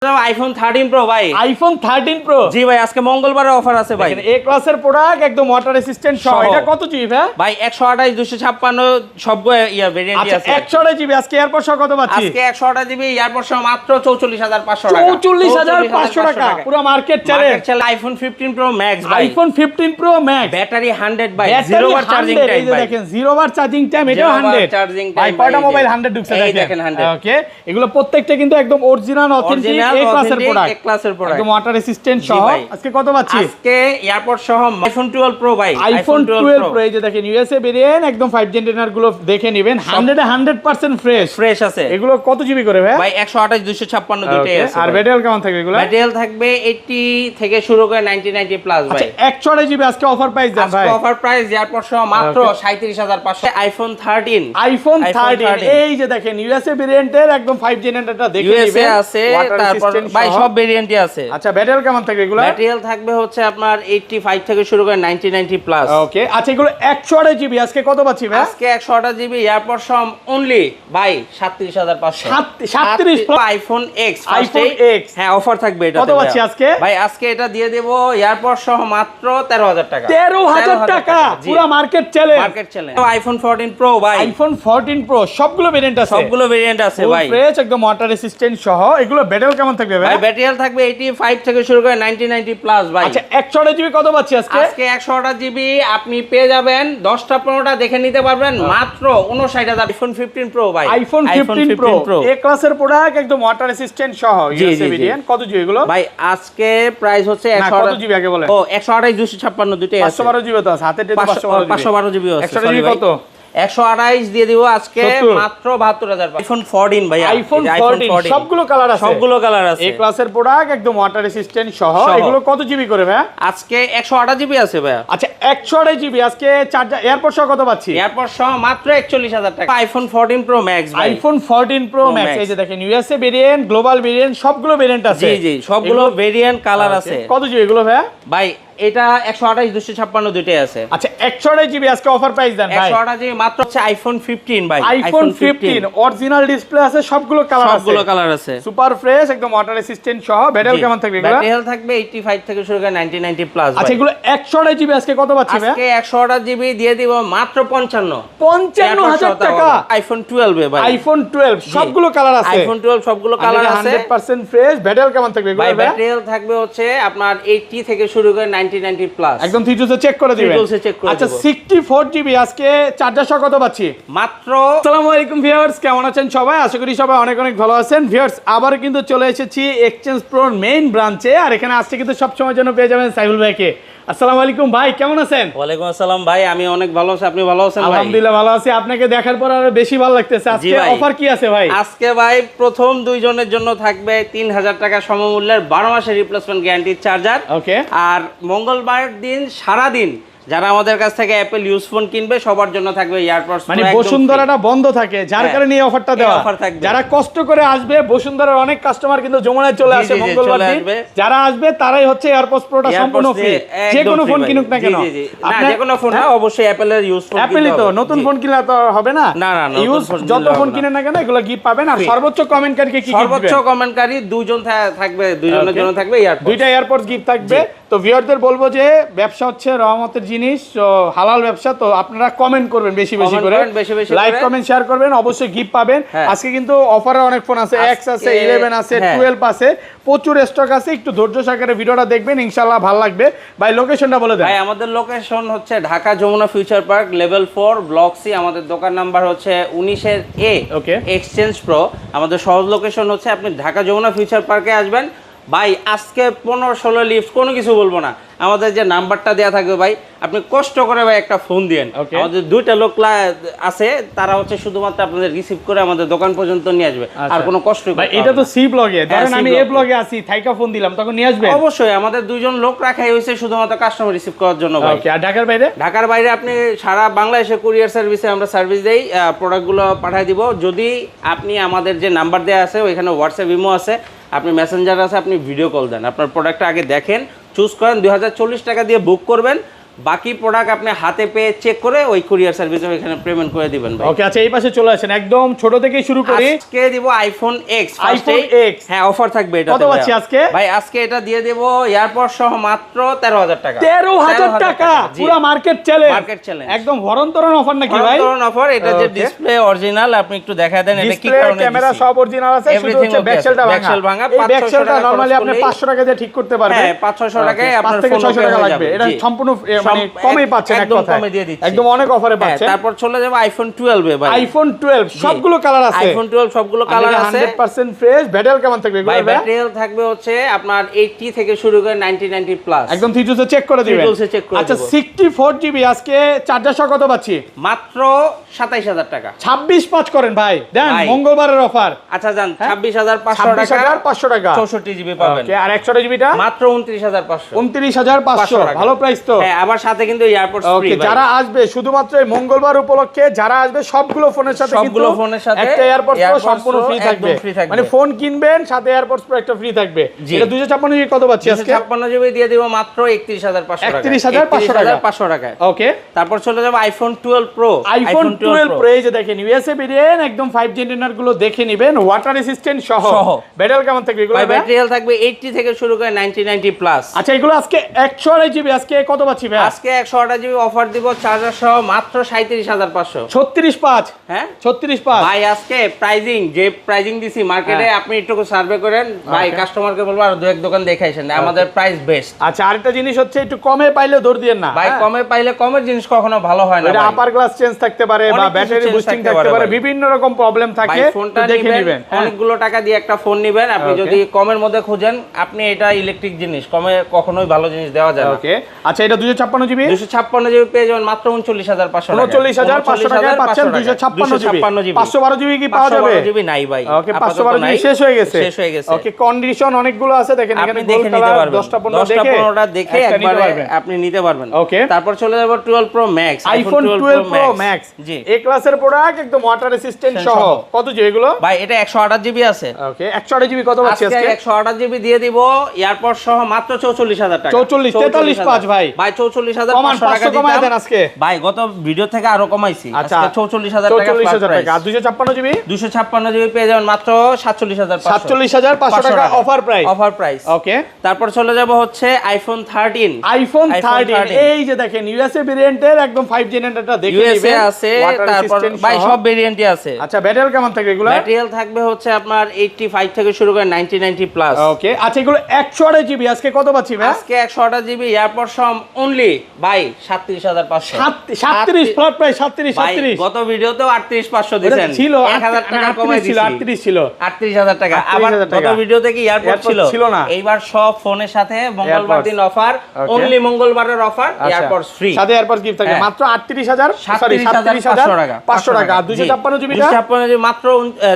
IPhone 13 pro ভাই, iPhone 13 pro. জি ভাই, আজকে মঙ্গলবারে অফার আছে ভাই। এ ক্লাসের প্রোডাক্ট, একদম ওয়াটার রেসিস্ট্যান্ট সহ। এটা কত জিবি ভাই? ভাই 128 256 সবগুলো ভেরিয়েন্টই আছে। 128 জিবি। আজকে এয়ারপড সহ কত পাচ্ছি? আজকে 128 জিবি এয়ারপড সহ মাত্র 44500 টাকা। 44500 টাকা, পুরো market challenge. IPhone 15 pro max ভাই, আইফোন 15 প্রো ম্যাক্স, ব্যাটারি 100 ভাই, 0 বার চার্জিং টাইম এই যে ভাই, দেখেন 0 বার চার্জিং টাইম, এটাও 100 চার্জিং টাইম ভাই। কয়টা মোবাইল 100 ঢুকছে দেখেন 100। ওকে, এগুলো প্রত্যেকটা কিন্তু একদম অরিজিনাল অথেন্টিক এ ক্লাসের প্রোডাক্ট, এ ক্লাসের প্রোডাক্ট, একদম ওয়াটার রেসিস্ট্যান্ট সহ। আজকে কত পাচ্ছি? আজকে এয়ারপড সহ আইফোন 12 প্রো ভাই, আইফোন 12 প্রো। এই যে দেখেন ইউএসএ ভেরিয়েন্ট, একদম 5 জেনারেশন গুলো দেখে নেবেন। 100% ফ্রেশ আছে। এগুলো কত জিবি করে ভাই? ভাই 128 256 দুটেই আছে। আর ব্যাটারি কেমন থাকবে এগুলো? ব্যাটারি থাকবে 80 থেকে শুরু করে 90 প্লাস ভাই। 128 জিবি আজকে অফার প্রাইস দেন ভাই। আজকে অফার প্রাইস এয়ারপড সহ মাত্র 37500। আইফোন 13, আইফোন 13 এই যে দেখেন ইউএসএ ভেরিয়েন্টের একদম 5 জেনারেটরটা দেখে নেবেন। ইউএসএ আছে, তারপর ভাই সব ভেরিয়েন্টই আছে। আচ্ছা, ব্যাটারি কেমন থাকবে এগুলো? ব্যাটারি থাকবে হচ্ছে আপনার 85 থেকে শুরু করে 90 প্লাস। ওকে, আচ্ছা এগুলো 128 জিবি আজকে কত পাচ্ছি ভাই? আজকে 128 জিবি এয়ারপড সহ অনলি ভাই 37500। 37 আইফোন এক্স, আইফোন এক্স, হ্যাঁ অফার থাকবে। এটা কত পাচ্ছি আজকে ভাই? আজকে এটা দিয়ে দেব এয়ারপড সহ মাত্র 13000 টাকা। 13000 টাকা, পুরো মার্কেট চ্যালেঞ্জ। আইফোন 14 প্রো ভাই, আইফোন 14 প্রো সবগুলো ভেরিয়েন্ট আছে, সবগুলো ভেরিয়েন্ট আছে ভাই, ফ্রেশ একদম ওয়াটার রেসিস্ট্যান্ট সহ। এগুলো ব্যাটারি কেমন থাকবে ভাই? ভাই ব্যাটারি থাকবে 85 থেকে শুরু করে 90 প্লাস ভাই। আচ্ছা 128 জিবি কত পাচ্ছি আজকে? আজকে 128 জিবি আপনি পেয়ে যাবেন 10টা 15টা দেখে নিতে পারবেন মাত্র 59000। আইফোন 15 প্রো ভাই, আইফোন 15 প্রো এ ক্লাসের প্রোডাক্ট, একদম ওয়াটার রেসিস্ট্যান্ট সহ ইউএসএ ভেরিয়েন্ট। কত জিবি এগুলো ভাই? আজকে প্রাইস হচ্ছে কত জিবি আগে বলেন? ও 128 256 দুটেই আছে। 512 জিবি তো আছে, হাতে 512 জিবি আছে। 128 জিবি কত? 128 দিয়ে দিব আজকে মাত্র 72000। আইফোন 14 ভাই, আইফোন 14 সবগুলো কালার আছে, সবগুলো কালার আছে। এই ক্লাসের প্রোডাক্ট একদম ওয়াটার রেসিস্ট্যান্ট সহ। এগুলো কত জিবি করে ভাই? আজকে 128 জিবি আছে ভাই। আচ্ছা 128 জিবি আজকে চার্জার এয়ারপড সহ কত পাচ্ছি? এয়ারপড সহ মাত্র 41000 টাকা। আইফোন 14 প্রো ম্যাক্স ভাই, আইফোন 14 প্রো ম্যাক্স। এই যে দেখেন ইউএসএ ভেরিয়েন্ট, গ্লোবাল ভেরিয়েন্ট, সবগুলো ভেরিয়েন্ট আছে। জি জি, সবগুলো ভেরিয়েন্ট কালার আছে। কত জিবি এগুলো ভাই? ভাই এটা 128 256 দুটেই আছে। আচ্ছা 128 জিবি আজকে অফার প্রাইস দেন ভাই। 128 জিবি মাত্র হচ্ছে আইফোন 15 ভাই। আইফোন 15 অরিজিনাল ডিসপ্লে আছে, সবগুলো কালার আছে, সবগুলো কালার আছে, সুপার ফ্রেশ একদম ওয়াটার রেসিস্ট্যান্ট সহ। ব্যাটারি কেমন থাকবে এগুলো? ব্যাটারি থাকবে 85 থেকে শুরু করে 90 প্লাস। আচ্ছা এগুলো 128 জিবি আজকে কত পাচ্ছি ভাই? আজকে 128 জিবি দিয়ে দিব মাত্র 55000 টাকা। আইফোন 12 ভাই, আইফোন 12 সবগুলো কালার আছে, আইফোন 12 সবগুলো কালার আছে, 100% ফ্রেশ। ব্যাটারি কেমন থাকবে এগুলো ভাই? ভাই ব্যাটারি থাকবে হচ্ছে আপনার 80 থেকে শুরু করে 90 প্লাস। একদম থিটুসে চেক করে দিবেন। আচ্ছা 64 জিবি আজকে চার্জার সহ কত পাচ্ছি? মাত্র। আসসালামু আলাইকুম ভিউয়ার্স, কেমন আছেন সবাই? আশা করি সবাই অনেক অনেক ভালো আছেন। ভিউয়ার্স আবার কিন্তু চলে এসেছি এক্সচেঞ্জ প্রোর মেইন ব্রাঞ্চে, আর এখানে আজকে কিন্তু সব সময়ের জন্য পেয়ে যাবেন সাইফুল ভাইকে। আসসালামু আলাইকুম ভাই, কেমন আছেন? ওয়ালাইকুম আসসালাম ভাই, আমি অনেক ভালো আছি, আপনি ভালো আছেন? আলহামদুলিল্লাহ ভালো আছি। আপনাকে দেখার পর আরো বেশি ভালো লাগতেছে। আজকে অফার কি আছে ভাই? আজকে ভাই প্রথম 2 জনের জন্য থাকবে 3000 টাকা সমমূল্যের 12 মাসের রিপ্লেসমেন্ট গ্যারান্টির চার্জার। ওকে, আর মঙ্গলবার দিন সারা দিন যারা আমাদের কাছ থেকে অ্যাপল ইউজ ফোন কিনবে সবার জন্য থাকবে এয়ারপডস। মানে বসুন্ধরাটা বন্ধ থাকে, যার কারণে এই অফারটা দেওয়া। যারা কষ্ট করে আসবে, বসুন্ধরার অনেক কাস্টমার কিন্তু যমুনায় চলে আসে মঙ্গলবার দিন, যারা আসবে তারাই হচ্ছে এয়ারপডস প্রোটা সম্পূর্ণ ফ্রি, যে কোনো ফোন কিনুক না কেন। না যে কোনো ফোন না, অবশ্যই অ্যাপলের ইউজ ফোন। অ্যাপলই তো, নতুন ফোন কিনলে তো হবে না। না না, ইউজ যত ফোন কিনেন না কেন এগুলো গিফট পাবেন। আর সর্বোচ্চ কমেন্টকারীকে কি গিফট দিবেন? সর্বোচ্চ কমেন্টকারী 2 জন থাকবে, 2 জনের জন্য থাকবে এয়ারপডস, 2টা এয়ারপডস গিফট থাকবে। তো ভিউয়ারদের বলবো যে ব্যবসা হচ্ছে রহমতের জিনিস, হালাল ব্যবসা। তো আপনারা কমেন্ট করবেন বেশি বেশি করে, লাইক কমেন্ট শেয়ার করবেন, অবশ্যই গিফট পাবেন। আজকে কিন্তু অফারে অনেক ফোন আছে, X আছে, 11 আছে, 12 আছে, প্রচুর স্টক আছে। একটু ধৈর্য সহকারে ভিডিওটা দেখবেন, ইনশাআল্লাহ ভালো লাগবে। ভাই লোকেশনটা বলে দেন। ভাই আমাদের লোকেশন হচ্ছে Dhaka Jamuna future park level 4 block C. আমাদের দোকান নাম্বার হচ্ছে 19 এ। ওকে, এক্সচেঞ্জ প্রো। আমাদের সহজ লোকেশন হচ্ছে আপনি ঢাকা যমুনা ফিউচার পার্কে আসবেন। ভাই আজকে 15-16 লিফট কোনো কিছু বলবো না, আমাদের যে নাম্বারটা দেওয়া থাকবে ভাই, আপনি কষ্ট করে ভাই একটা ফোন দিয়েন। আমাদের 2টা লোক আছে, তারা হচ্ছে শুধুমাত্র আপনাদের রিসিভ করে আমাদের দোকান পর্যন্ত নিয়ে আসবে। আর কোনো কষ্ট ভাই এটা তো সি ব্লগে, ধরেন আমি এ ব্লগে আছি, থাইকা ফোন দিলাম, তখন নিয়ে আসবে? অবশ্যই, আমাদের 2 জন লোক রাখাই হয়েছে শুধুমাত্র কাস্টমার রিসিভ করার জন্য ভাই। ওকে, আর ঢাকার বাইরে? ঢাকার বাইরে আপনি সারা বাংলাদেশে কুরিয়ার সার্ভিসে আমরা সার্ভিস দেই, প্রোডাক্টগুলো পাঠিয়ে দিব। যদি আপনি আমাদের যে নাম্বার দেওয়া আছে ওইখানে হোয়াটসঅ্যাপ ইমো আছে, আপনি মেসেঞ্জার আছে, আপনি ভিডিও কল দেন, আপনার প্রোডাক্টটা আগে দেখেন, চুজ করেন, 2040 টাকা দিয়ে বুক করবেন। বাকি প্রোডাক্ট আপনি হাতে পেয়ে চেক করে ওই কুরিয়ার সার্ভিসে এখানে পেমেন্ট করে দিবেন ভাই। ওকে, আচ্ছা এই পাশে চলে আসেন, একদম ছোট থেকেই শুরু করি। আজকে দিব আইফোন এক্স। আইফোন এক্স, হ্যাঁ অফার থাকবে এটা। কত পাচ্ছি আজকে ভাই? আজকে এটা দিয়ে দেব এয়ারপড সহ মাত্র 13000 টাকা। 13000 টাকা পুরো মার্কেট চ্যালেঞ্জ, মার্কেট চ্যালেঞ্জ, একদম ভরন্তরন অফার নাকি ভাই? ভরন্তরন অফার। এটা যে ডিসপ্লে অরিজিনাল, আপনি একটু দেখায় দেন এটা কি কারণে? ক্যামেরা সব অরিজিনাল আছে, শুধু হচ্ছে ব্যাকসেলটা ভাঙা। এই ব্যাকসেলটা নরমালি আপনি 500 টাকা দিয়ে ঠিক করতে পারবেন। হ্যাঁ 500 টাকায় আপনার ফোন 600 টাকা লাগবে। এটা সম্পূর্ণ মানে কমই পাচ্ছেন এক কথায়, কমে দিয়ে দিচ্ছি, একদম অনেক অফারে পাচ্ছেন। তারপর চলে যাবে আইফোন 12 এ ভাই। আইফোন 12 সবগুলো কালার আছে, আইফোন 12 সবগুলো কালার আছে, 100% ফ্রেশ। ব্যাটারি কেমন থাকবে এগুলো? ভাই ব্যাটারি থাকবে হচ্ছে আপনার 80 থেকে শুরু করে 90 প্লাস, একদম থিজুসে চেক করে দিবেন। আচ্ছা 64 জিবি আজকে চার্জার সহ কত পাচ্ছি? মাত্র 27000 টাকা। 26/5 করেন ভাই, দেন মঙ্গলবারের অফার। আচ্ছা জান 26500 টাকা, 26500 টাকা 64 জিবি পাবেন। ওকে, আর 100 জিবিটা মাত্র 29500। 29500, ভালো প্রাইস তো। হ্যাঁ, আবার সাথে কিন্তু এয়ারপডস ফ্রি। ওকে, যারা আসবে শুধুমাত্র এই মঙ্গলবার উপলক্ষে যারা আসবে সবগুলো ফোনের সাথে কিন্তু একটা এয়ারপডস প্রো সম্পূর্ণ ফ্রি থাকবে। মানে ফোন কিনবেন সাথে এয়ারপডস প্রো একটা ফ্রি থাকবে। এটা 256 জিবি কত পাচ্ছি আজকে? 256 জিবি দিয়ে দিব মাত্র 31500 টাকা। 31500 টাকা। ওকে, তারপর চলে যাব আইফোন 12 প্রো। আইফোন 12 প্রো এই যে দেখেন ইউএসএ ভেরিয়েন্ট, একদম 5G ইন্টারনেট গুলো দেখে নেবেন, ওয়াটার রেসিস্ট্যান্ট সহ। ব্যাটারি কেমন থাকবে এগুলো? ব্যাটারি থাকবে 80 থেকে শুরু করে 90 প্লাস। আচ্ছা এগুলো আজকে 128 জিবি আজকে কত পাচ্ছি ভাই? আজকে 128 জিবি অফার দিব চার্জার সহ মাত্র 37500। 36/5, হ্যাঁ 36/5 ভাই। আজকে প্রাইজিং যে প্রাইজিং দিছি মার্কেটে, আপনি একটু সার্ভে করেন ভাই, কাস্টমারকে বলবো আর দু এক দোকান দেখাইছেন, আমাদের প্রাইস বেস্ট। আচ্ছা আরেকটা জিনিস হচ্ছে একটু কমে পাইলে দৌড় দিয়েন না ভাই, কমে পাইলে কমের জিনিস কখনো ভালো হয় না। এটা আপার গ্লাস চেঞ্জ থাকতে পারে বা ব্যাটারি বুস্টিং থাকতে পারে, বিভিন্ন রকম প্রবলেম থাকে। ফোনটা দেখে নেবেন, অনেকগুলো টাকা দিয়ে একটা ফোন নেবেন আপনি, যদি কমের মধ্যে খুঁজেন আপনি, এটা ইলেকট্রিক জিনিস, কমে কখনোই ভালো জিনিস দেওয়া যায় না। ওকে, আচ্ছা এটা 256 জিবি 256 জিবি পেয়ে যাবেন মাত্র 39500 টাকা। 39500 টাকায় পাচ্ছেন 256 জিবি। 512 জিবি কি পাওয়া যাবে? 512 জিবি নাই ভাই। ওকে, 512 জিবি শেষ হয়ে গেছে। ওকে, কন্ডিশন অনেকগুলো আছে দেখেন, এখানে দেখে নিতে পারবেন, 10টা 15টা দেখে একবারে আপনি নিতে পারবেন। ওকে, তারপর চলে যাব 12 pro max. IPhone 12 pro max, জি এ ক্লাসের প্রোডাক্ট, একদম ওয়াটার রেসিস্ট্যান্ট সহ। কত জিবি এগুলো? ভাই এটা 128 জিবি আছে। ওকে, 128 জিবি কত পাচ্ছি আজকে? 128 জিবি দিয়ে দিব এয়ারপড সহ মাত্র 44000 টাকা। 43/5 ভাই। ভাই 44500 টাকা কমায় দেন আজকে ভাই, গত ভিডিও থেকে আরো কমাইছি। আচ্ছা 44000 টাকা। 44000 টাকা। আর 256 জিবি 256 জিবি পেয়ে যাবেন মাত্র 47500। 47500 টাকা offer price. Offer price. Okay, তারপর চলে যাব হচ্ছে আইফোন 13। আইফোন 13 এই যে দেখেন ইউএসএ ভেরিয়েন্টের একদম 5G ইন্টারনেটটা দেখে নেবেন। ইউএসএ আছে, তারপর ভাই সব ভেরিয়েন্টই আছে। আচ্ছা ব্যাটারি কেমন থাকবে এগুলো? ব্যাটারি থাকবে হচ্ছে আপনার 85 থেকে শুরু করে 90 প্লাস। ওকে, আচ্ছা এগুলো 128 জিবি আজকে কত পাচ্ছি ভাই? আজকে 128 জিবি এয়ারপড সম অনলি ভাই 37500। 37 ফ্ল্যাট প্রাইস 37 গত ভিডিওতেও 38500 দিবেন, ছিল 1000 টাকা কমাই দিছি। 38 ছিল 38000 টাকা। আবার গত ভিডিওতে কি এয়ারপড ছিল না? এইবার সব ফোনের সাথে মঙ্গলবার দিন অফার, অনলি মঙ্গলবারের অফার, এয়ারপড ফ্রি সাথে এয়ারপড গিফট থাকে মাত্র 38500 টাকা। 500 টাকা। 256 জিবি 256 জিবি মাত্র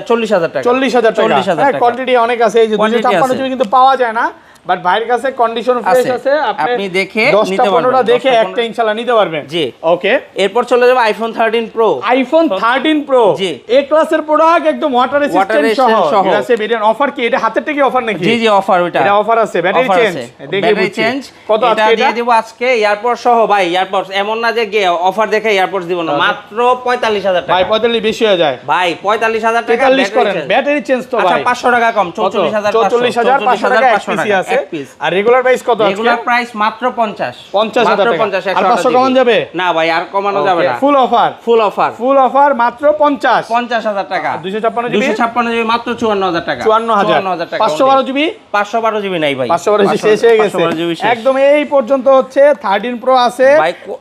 40000 টাকা। 40000 টাকা। কোয়ান্টিটি অনেক আছে, এই যে 256 জিবি কিন্তু পাওয়া যায় না, বাট ভাইয়ের কাছে কন্ডিশন ফ্রেশ আছে, আপনি দেখে 10টা 15টা দেখে একটা ইনশাআল্লাহ নিতে পারবেন। জি ওকে, এরপর চলে যাব iPhone 13 pro. IPhone 13 pro G A ক্লাসের প্রোডাক্ট, একদম ওয়াটার রেসিস্ট্যান্ট সহ। আছে ভেরিয়েন্ট অফার কি? এটা হাতের থেকে অফার নাকি? জি জি অফার, ওইটা এটা অফার আছে। ব্যাটারি চেঞ্জ দেখে বুঝছি কত এটা দিয়ে দেব আজকে এয়ারপড সহ। ভাই এয়ারপডস এমন না যে অফার দেখে এয়ারপডস দিব না, মাত্র 45000 টাকা। ভাই 45 বেশি হয়ে যায় ভাই, 45000 টাকা 43 করেন। ব্যাটারি চেঞ্জ তো ভাই আচ্ছা 500 টাকা কম, 44500 টাকা এক পিস। আর রেগুলার প্রাইস কত আছে? রেগুলার প্রাইস মাত্র 50000 টাকা। 50 আর 500 কমান যাবে না ভাই, আর কমানো যাবে না। ফুল অফার, ফুল অফার মাত্র 50000 টাকা। 256 জিবি মাত্র 54000 টাকা। 54000 টাকা। 512 জিবি 512 জিবি নাই ভাই, 512 জিবি শেষ হয়ে গেছে একদম। এই পর্যন্ত হচ্ছে 13 প্রো আছে,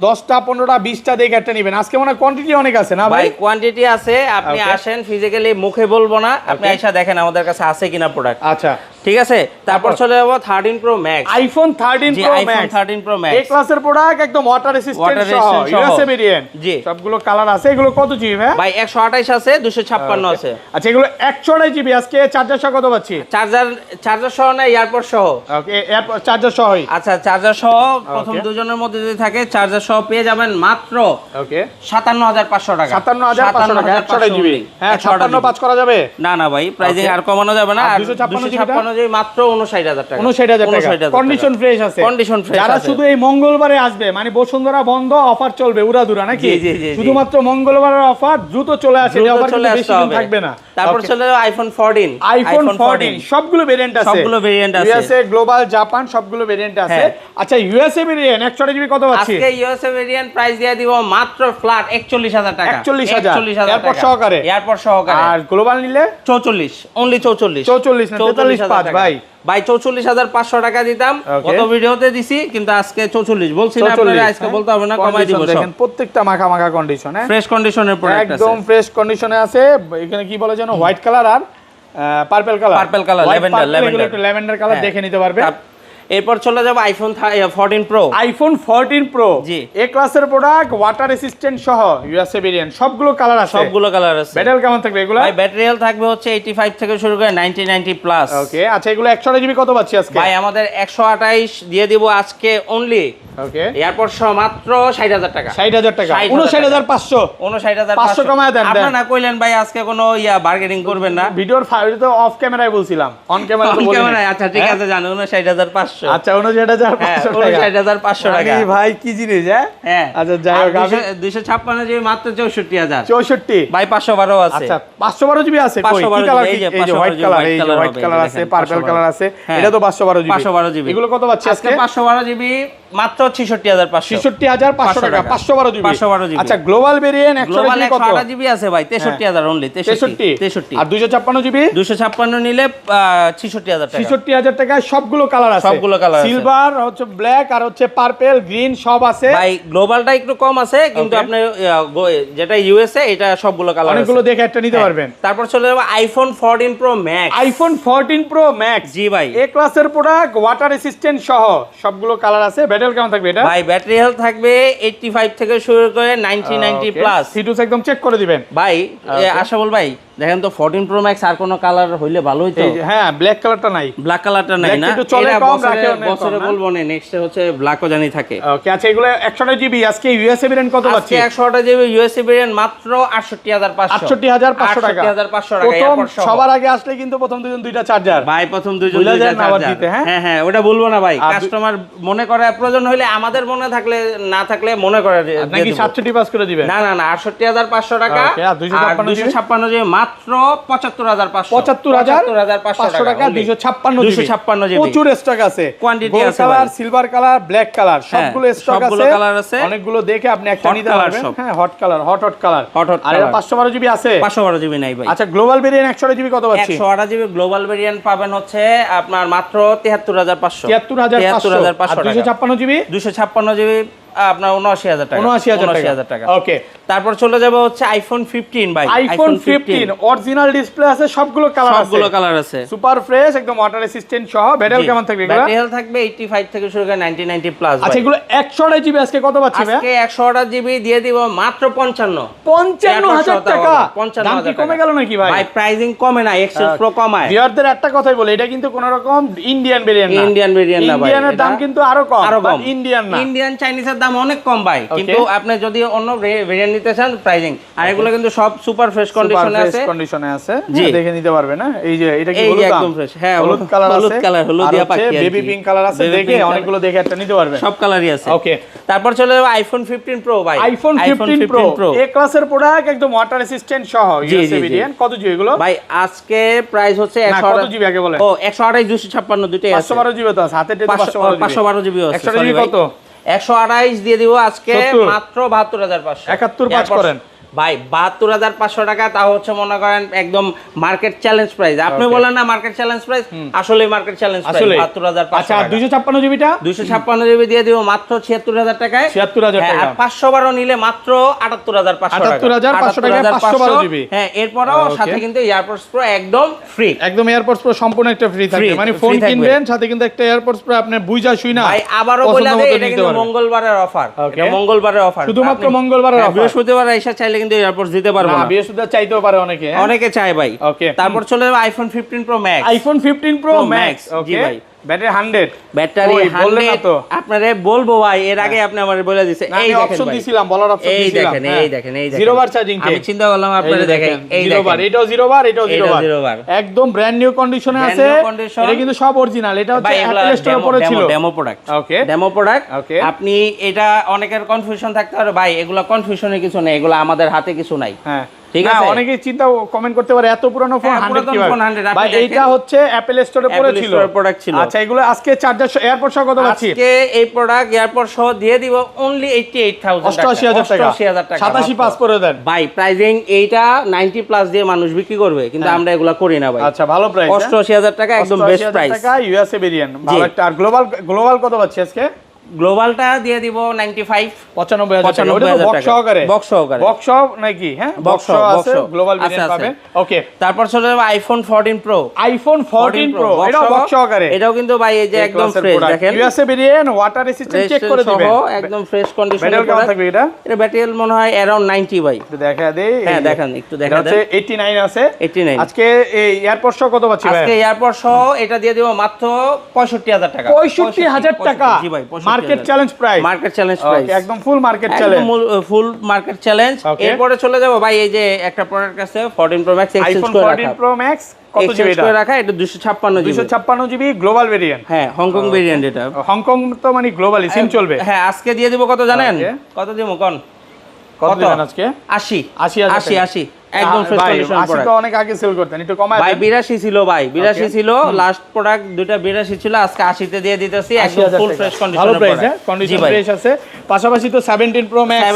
10টা 15টা 20টা দেখে একটা নেবেন। আজকে মনে কোয়ান্টিটি অনেক আছে না ভাই? কোয়ান্টিটি আছে, আপনি আসেন, ফিজিক্যালি মুখে বলবো না, আপনি আইসা দেখেন আমাদের কাছে আছে কিনা প্রোডাক্ট। আচ্ছা ঠিক আছে, তারপর চলে যাব 13 pro max. IPhone 13 pro max, 13 pro max এই ক্লাসের প্রোডাক্ট, একদম ওয়াটার রেসিস্ট্যান্ট সহ, ইউএসএ ভেরিয়েন্ট। জি সবগুলো কালার আছে। এগুলো কত জিবি ভাই? 128 আছে, 256 আছে। আচ্ছা এগুলো 128 জিবি আজকে চার্জার সহ কত পাচ্ছি? চার্জার সহ না এয়ারপড সহ? ওকে, চার্জার সহই। আচ্ছা চার্জার সহ প্রথম দুজনের মধ্যে যদি থাকে চার্জার সহ পেয়ে যাবেন মাত্র ওকে 57500 টাকা। 57500 টাকা 128 জিবি। হ্যাঁ 575 করা যাবে না? না ভাই, প্রাইসিং আর কমানো যাবে না। আর 256 জিবি মাত্র 59000 টাকা। 59000 টাকা, কন্ডিশন ফ্রেশ আছে, কন্ডিশন ফ্রেশ আছে। যারা শুধু এই মঙ্গলবারে আসবে, মানে বসুন্ধরা বন্ধ, অফার চলবে উড়াদুরা নাকি? শুধুমাত্র মঙ্গলবারের অফার, দ্রুত চলে আসে, এই অফার কিন্তু বেশি দিন থাকবে না। তারপর চলে যাবে আইফোন 14। আইফোন 14 সবগুলো ভেরিয়েন্ট আছে, সবগুলো ভেরিয়েন্ট আছে, ইউএসএ, গ্লোবাল, জাপান সবগুলো ভেরিয়েন্ট আছে। আচ্ছা, ইউএসএ ভেরিয়েন্ট 128 জিবি কত পাচ্ছি আজকে? ইউএসএ ভেরিয়েন্ট প্রাইস দিয়ে দিব মাত্র ফ্ল্যাট 41000 টাকা। 41000 এয়ারপোর্ট সহকারে, এয়ারপোর্ট সহকারে। আর গ্লোবাল নিলে 44, অনলি 44 না 43.5 ভাই। ভাই 44500 টাকা দিতাম, কত ভিডিওতে দিছি, কিন্তু আজকে 44 বলছি না আপনারা, আজকে বলতে হবে না, কমাই দিব। দেখেন প্রত্যেকটা মাখা মাখা কন্ডিশন, ফ্রেশ কন্ডিশনের প্রোডাক্ট আছে, একদম ফ্রেশ কন্ডিশনে আছে। এখানে কি বলে জানো, হোয়াইট কালার আর পার্পল কালার, ল্যাভেন্ডার কালার দেখে নিতে পারবে। এরপর চলে যাবে iPhone 14 pro. IPhone 14 pro G, A ক্লাসের প্রোডাক্ট, ওয়াটার রেসিস্ট্যান্ট সহ ইউএসএ ভেরিয়েন্ট, সবগুলো কালার আছে, সবগুলো কালার আছে। ব্যাটারি কেমন থাকবে এগুলো? ভাই ব্যাটারি হেলথ থাকবে হচ্ছে 85 থেকে শুরু করে 90 প্লাস। ওকে, আচ্ছা এগুলো 128 জিবি কত পাচ্ছি আজকে? ভাই আমাদের 128 দিয়ে দিব আজকে অনলি। ওকে, এয়ারপোর্ট সহ মাত্র 60000 টাকা। 60000 টাকা, 59500 59500 কমায় দেন। আপনারা না কইলেন ভাই আজকে কোনো বার্গেনিং করবেন না। ভিডিওর ফাইল তো অফ ক্যামেরায় বলছিলাম, অন ক্যামেরা তো বলিনি। আচ্ছা ঠিক আছে, জানো 59500। আচ্ছা 59500 টাকা, 59500 টাকা। ভাই কি জিনিস? হ্যাঁ, আচ্ছা যাই হোক, 256 জিবি মাত্র 64000। 64, ভাই 512 আছে। আচ্ছা 512 জিবি আছে, কই কি কালার? এই যে হোয়াইট কালার, এই যে হোয়াইট কালার আছে, পার্পল কালার আছে, এটা তো 512 জিবি। 512 জিবি এগুলো কত পাচ্ছি আজকে? 512 জিবি মাত্র 66500। 66500 টাকা, 512 জিবি। আচ্ছা গ্লোবাল ভেরিয়েন্ট 128 জিবি আছে ভাই, 63000 অনলি। 63 আর 256 জিবি, 256 নিলে 66000 টাকা। 66000 টাকায় সবগুলো কালার আছে, সবগুলো কালার আছে, সিলভার হচ্ছে, ব্ল্যাক আর হচ্ছে পার্পল, গ্রিন সব আছে। ভাই গ্লোবালটা একটু কম আছে, কিন্তু আপনি যেটা ইউএসএ এটা সবগুলো কালার আছে, অনেকগুলো দেখে একটা নিতে পারবেন। তারপর চলে যাবে iPhone 14 pro max. IPhone 14 pro max, জি ভাই, এ ক্লাসের প্রোডাক্ট, ওয়াটার রেসিস্ট্যান্ট সহ সবগুলো কালার আছে। ব্যাটারি কেমন থাকবে এটা? ভাই ব্যাটারি হেলথ থাকবে 85 থেকে শুরু করে 90 প্লাস। সিটুস একদম চেক করে দিবেন ভাই। আশাবল ভাই দেখেন তো 14 প্রো ম্যাক্স আর কোন কালার হইলে ভালো হইতো। হ্যাঁ, ব্ল্যাক কালারটা নাই, ব্ল্যাক কালারটা নাই না, একটু চলে কম রাখে, বছরে বলবো না, নেক্সট হচ্ছে ব্ল্যাকও জানি থাকে। ওকে, আচ্ছা এগুলো 128 জিবি আজকে ইউএসএ ভেরিয়েন্ট কত পাচ্ছি? আজকে 128 জিবি ইউএসএ ভেরিয়েন্ট মাত্র 68500। 68500 টাকা, 68500 টাকা। প্রথম সবার আগে আসলে কিন্তু প্রথম দুইটা চার্জার ভাই, প্রথম দুইটা চার্জার। হ্যাঁ, ওটা বলবো না ভাই, কাস্টমার মনে করে প্রয়োজন হইলে, আমাদের মনে থাকলে, না থাকলে মনে করে নাকি 67 পাস করে দিবেন। না 68500 টাকা। আর 256 জিবি মাত্র 75500। 75500 টাকা, 256 জিবি। প্রচুর স্টক আছে, কোয়ান্টিটি আছে, colour, silver colour, black colour, সবগুলো স্টক আছে, সবগুলো কালার আছে, অনেকগুলো দেখে আপনি একটা নিতে পারবেন। হ্যাঁ, হট কালার, হট কালার। আর 512 জিবি আছে? 512 জিবি নাই ভাই। আচ্ছা গ্লোবাল ভেরিয়েন্ট 128 জিবি কত পাচ্ছি? 128 জিবি গ্লোবাল ভেরিয়েন্ট পাবেন হচ্ছে আপনার মাত্র 73500। 73500। আর 256 জিবি? 256 জিবি আপনার 79000 টাকা। 79000 টাকা। ওকে, তারপর চলে যাব হচ্ছে আইফোন 15 ভাই। আইফোন 15 অরিজিনাল ডিসপ্লে আছে, সবগুলো কালার আছে, সুপার ফ্রেশ, একদম ওয়াটার রেসিস্ট্যান্ট সহ। ব্যাটারি কেমন থাকবে এগুলো? ব্যাটারি হেলথ থাকবে 85 থেকে শুরু করে 90 প্লাস ভাই। আচ্ছা এগুলো 128 জিবি আজকে কত পাচ্ছি ভাই? আজকে 128 জিবি দিয়ে দিব মাত্র 55000 টাকা। দাম কি কমে গেল নাকি ভাই? ভাই প্রাইসিং কমে না, এক্সচেঞ্জ প্রো কমায়। ভিউয়ারদের একটা কথাই বলি, এটা কিন্তু কোন রকম ইন্ডিয়ান ভেরিয়েন্ট না, ইন্ডিয়ান ভেরিয়েন্ট না ভাই, ইন্ডিয়ানের দাম কিন্তু আরো কম, ইন্ডিয়ান না, ইন্ডিয়ান চাইনিজের দাম অনেক কম ভাই, কিন্তু আপনি যদি অন্য ভেরিয়েন্ট নিতে চান প্রাইসিং। আর এগুলো কিন্তু সব সুপার ফ্রেশ কন্ডিশনে আছে, দেখে নিতে পারবে না। এই যে এটা কি হলুদ, একদম ফ্রেশ। হ্যাঁ, হলুদ কালার আছে, হলুদ কালার, হলুদিয়া পাখি, বেবি পিঙ্ক কালার আছে, দেখে অনেকগুলো দেখে একটা নিতে পারবে, সব কালারই আছে। ওকে, তারপর চলে যাবে আইফোন 15 প্রো ভাই। আইফোন 15 প্রো এ ক্লাসের প্রোডাক্ট, একদম ওয়াটার রেসিস্ট্যান্ট সহ ইউএসএ ভেরিয়েন্ট। কত জিবি এগুলো ভাই? আজকে প্রাইস হচ্ছে 128 জিবি আগে বলে। ও 128 256 দুটেই আছে। 512 জিবি তো আছে, হাতে 512 জিবি আছে। 128 জিবি কত? 128 দিয়ে দিব আজকে মাত্র 72500। 71 পাঁচ করেন ভাই, 72500 টাকা। তা হচ্ছে মনে করেন একদম মার্কেট চ্যালেঞ্জ প্রাইস। আপনি বলেন না মার্কেট চ্যালেঞ্জ প্রাইস, আসলে মার্কেট চ্যালেঞ্জ প্রাইস 72500। আচ্ছা 256 জিবিটা? 256 জিবি দিয়ে দিব মাত্র 76000 টাকায়। 76000 টাকা। আর 512 নিলে মাত্র 78500 টাকা। 78500 টাকা 512 জিবি। হ্যাঁ, এরপরও সাথে কিন্তু এয়ারপডস প্রো একদম ফ্রি, একদম এয়ারপডস প্রো সম্পূর্ণ একটা ফ্রি থাকবে, মানে ফোন কিনবেন সাথে কিন্তু একটা এয়ারপডস প্রো আপনি বুঝা শুই না। ভাই আবারো বলে দেই, এটা কিন্তু মঙ্গলবারের অফার, এটা মঙ্গলবারের অফার, শুধুমাত্র মঙ্গলবারের অফার। বৃহস্পতিবার এসে চাইলে কিন্তু এয়ারপডস দিতে পারবো না, বৃহস্পতিবার চাইতেও পারে অনেকে, অনেকে চায় ভাই। ওকে, তারপর চলে যাবে iPhone 15 pro max. IPhone 15 pro max. জি ভাই, ব্যাটারি 100 ব্যাটারি বললেন না 100 তো আপনারে বলবো ভাই, এর আগে আপনি আমারে বলে দিয়েছেন। এই দেখেন অপশন দিছিলাম, বলার অপশন এই দিছিলাম। দেখেন এই দেখেন এই দেখেন জিরো বার চার্জিং। আমি চিন্তা করলাম আপনারে দেখাই। এই জিরো বার, দেখেন এটাও জিরো বার, এটাও জিরো জিরো বার একদম ব্র্যান্ড নিউ কন্ডিশনে আছে। এটা কিন্তু সব অরিজিনাল। এটা হচ্ছে অ্যাপল স্টোরে পড়ে ছিল ডেমো প্রোডাক্ট। ওকে, ডেমো প্রোডাক্ট। ওকে, আপনি এটা অনেকের কনফিউশন থাকতে পারে ভাই, এগুলা কনফিউশনের কিছু নেই, এগুলা আমাদের হাতে কিছু নাই। হ্যাঁ ঠিক আছে, অনেকে চিন্তা কমেন্ট করতে পারে এত পুরনো ফোন 100 কিভাবে ভাই? এইটা হচ্ছে অ্যাপল স্টোরে পড়ে ছিল প্রোডাক্ট ছিল। আচ্ছা, এগুলো আজকে চার্জার এয়ারপোর্ট সহ কত পাচ্ছি? আজকে এই প্রোডাক্ট এয়ারপোর্ট সহ দিয়ে দিব অনলি 88000 টাকা। 88000 টাকা 87 পাস করে দেন ভাই। প্রাইসিং এইটা 90 প্লাস দিয়ে মানুষ বিক্রি করবে, কিন্তু আমরা এগুলা করি না ভাই। আচ্ছা, ভালো প্রাইস। 88000 টাকা একদম বেস্ট প্রাইস টাকা ইউএসএ ভেরিয়েন্ট। ভালো একটা। আর গ্লোবাল কত পাচ্ছি আজকে? গ্লোবালটা দিয়ে দিব 95 95000 টাকা। ওটা তো বক্স সহকারে, বক্স সহকারে, বক্স সহ নাকি? হ্যাঁ, বক্স সহ আছে, গ্লোবাল ভেরিয়েন্ট পাবেন। ওকে, তারপর চলে যাবে আইফোন 14 প্রো। আইফোন 14 প্রো এটাও বক্স সহকারে। এটাও কিন্তু ভাই এই যে একদম ফ্রেশ, দেখেন USA variant, water resistant check করে দিবেন, একদম ফ্রেশ কন্ডিশনে। ব্যাটারি কেমন থাকবে এটা? এটা ব্যাটারি মনে হয় अराउंड 90 ভাই। একটু দেখা দেই। হ্যাঁ দেখেন, একটু দেখা দেন। এটা হচ্ছে 89 আছে। 89 আজকে এই এয়ারপোর্ট সহ কত পাচ্ছি ভাই? আজকে এয়ারপোর্ট সহ এটা দিয়ে দেব মাত্র 65000 টাকা। 65000 টাকা জি ভাই, market challenge price. Market challenge price, একদম ফুল মার্কেট চ্যালেঞ্জ, ফুল মার্কেট চ্যালেঞ্জ। এরপরে চলে যাব ভাই, এই যে একটা প্রোডাক্ট আছে 14 প্রো ম্যাক্স এক্সচেঞ্জ করে রাখা। আইফোন 14 প্রো ম্যাক্স কত জিবি এটা? করে রাখা, এটা 256 জিবি গ্লোবাল ভেরিয়েন্ট। হ্যাঁ, হংকং ভেরিয়েন্ট। এটা হংকং তো মানে গ্লোবালি সিম চলবে। হ্যাঁ, আজকে দিয়ে দিব কত জানেন? কত দিব কোন? কত দিবেন আজকে? 80 একদম ফ্রেশ কন্ডিশন প্রোডাক্ট। 80 তো অনেক আগে সেল করতেন, একটু কমায় ভাই 82 ছিল ভাই, 82 ছিল লাস্ট প্রোডাক্ট, দুইটা 82 ছিল, আজকে 80 তে দিয়ে দিতেছি একদম ফুল ফ্রেশ কন্ডিশন। ভালো প্রাইস, হ্যাঁ কন্ডিশন ফ্রেশ আছে। পাশাপাশি তো 17 প্রো ম্যাক্স